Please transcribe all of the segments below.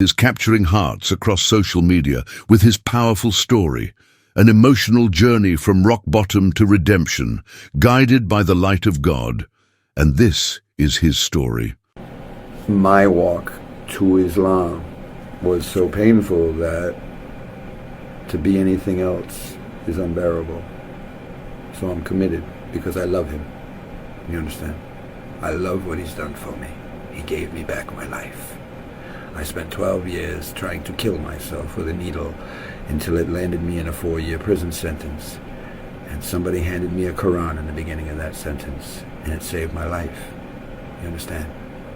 is capturing hearts across social media with his powerful story, an emotional journey from rock bottom to redemption, guided by the light of God. And this is his story. My walk to Islam was so painful that to be anything else is unbearable. So I'm committed because I love him. You understand? I love what he's done for me. He gave me back my life. I spent 12 years trying to kill myself with a needle until it landed me in a 4-year prison sentence. And somebody handed me a Quran in the beginning of that sentence, and it saved my life. You understand?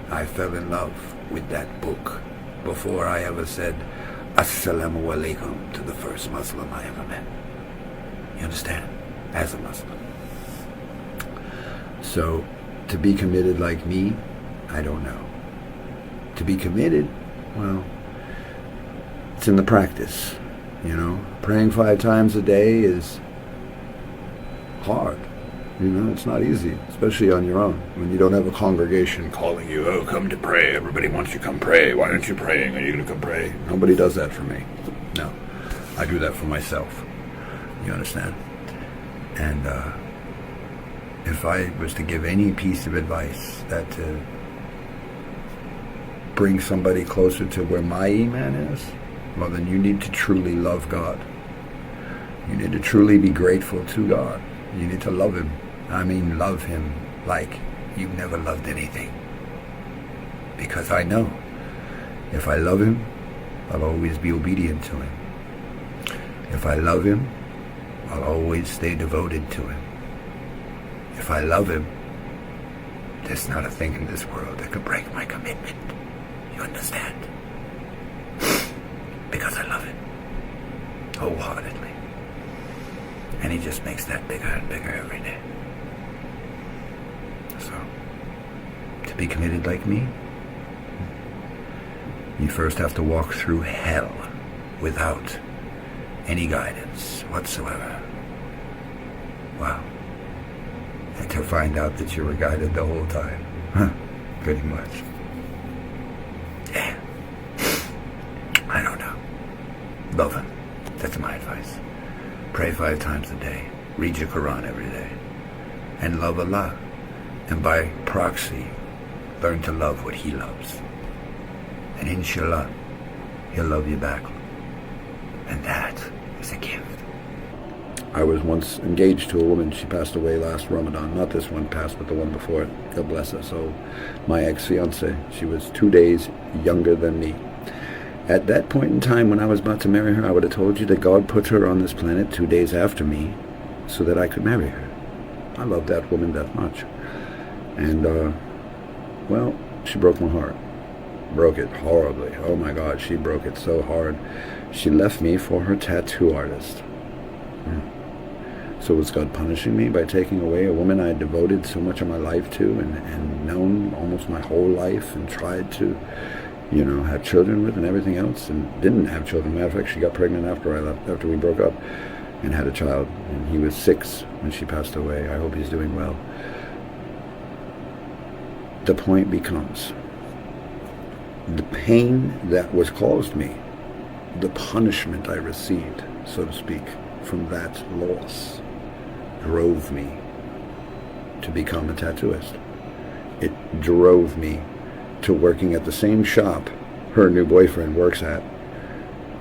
I fell in love with that book before I ever said Assalamu alaikum to the first Muslim I ever met. You understand? As a Muslim. So, to be committed like me, I don't know. To be committed, well, it's in the practice, you know. Praying 5 times a day is hard. You know, it's not easy, especially on your own, when you don't have a congregation calling you, oh, come to pray, everybody wants you to come pray, why aren't you praying, are you going to come pray? Nobody does that for me. No, I do that for myself. You understand? And if I was to give any piece of advice that to bring somebody closer to where my Iman is, well, then you need to truly love God. You need to truly be grateful to God. You need to love him. I mean, love him like you've never loved anything. Because I know if I love him, I'll always be obedient to him. If I love him, I'll always stay devoted to him. If I love him, there's not a thing in this world that could break my commitment. You understand? Because I love him wholeheartedly. And he just makes that bigger and bigger every day. So, to be committed like me, you first have to walk through hell without any guidance whatsoever. Wow. And to find out that you were guided the whole time. Huh, pretty much. Yeah. I don't know. Love him. That's my advice. Pray 5 times a day. Read your Quran every day. And love Allah. And by proxy, learn to love what he loves. And inshallah, he'll love you back. And that is a gift. I was once engaged to a woman. She passed away last Ramadan. Not this one passed, but the one before it. God bless her. So my ex-fiancée, she was 2 days younger than me. At that point in time when I was about to marry her, I would have told you that God put her on this planet 2 days after me so that I could marry her. I loved that woman that much. And, well, she broke my heart. Broke it horribly. Oh my God, she broke it so hard. She left me for her tattoo artist. So was God punishing me by taking away a woman I had devoted so much of my life to and known almost my whole life and tried to, you know, have children with and everything else, and didn't have children. Matter of fact, she got pregnant after I left, after we broke up, and had a child. And he was 6 when she passed away. I hope he's doing well. The point becomes, the pain that was caused me, the punishment I received, so to speak, from that loss, drove me to become a tattooist. It drove me to working at the same shop her new boyfriend works at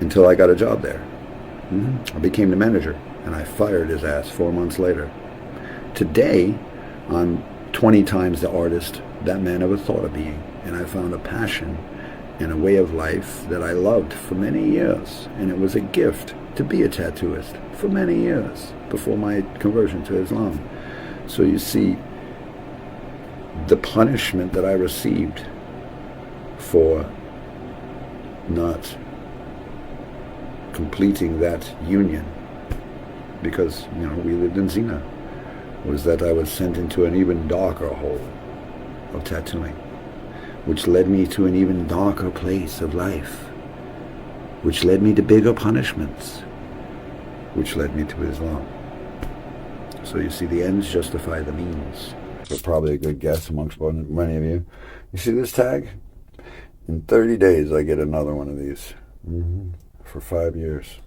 until I got a job there. I became the manager, and I fired his ass 4 months later. Today, I'm 20 times the artist that man ever thought of being, and I found a passion and a way of life that I loved for many years, and it was a gift to be a tattooist for many years before my conversion to Islam. So you see, the punishment that I received for not completing that union, because, you know, we lived in Zina, was that I was sent into an even darker hole of tattooing, which led me to an even darker place of life, which led me to bigger punishments, which led me to Islam. So you see, the ends justify the means. But probably a good guess amongst many of you. You see this tag? In 30 days, I get another one of these for 5 years.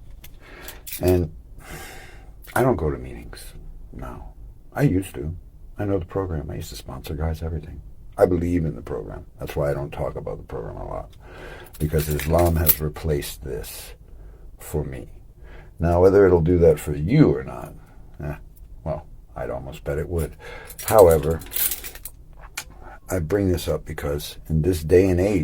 And I don't go to meetings now. I used to. I know the program. I used to sponsor guys, everything. I believe in the program. That's why I don't talk about the program a lot. Because Islam has replaced this for me. Now, whether it'll do that for you or not, well, I'd almost bet it would. However, I bring this up because in this day and age,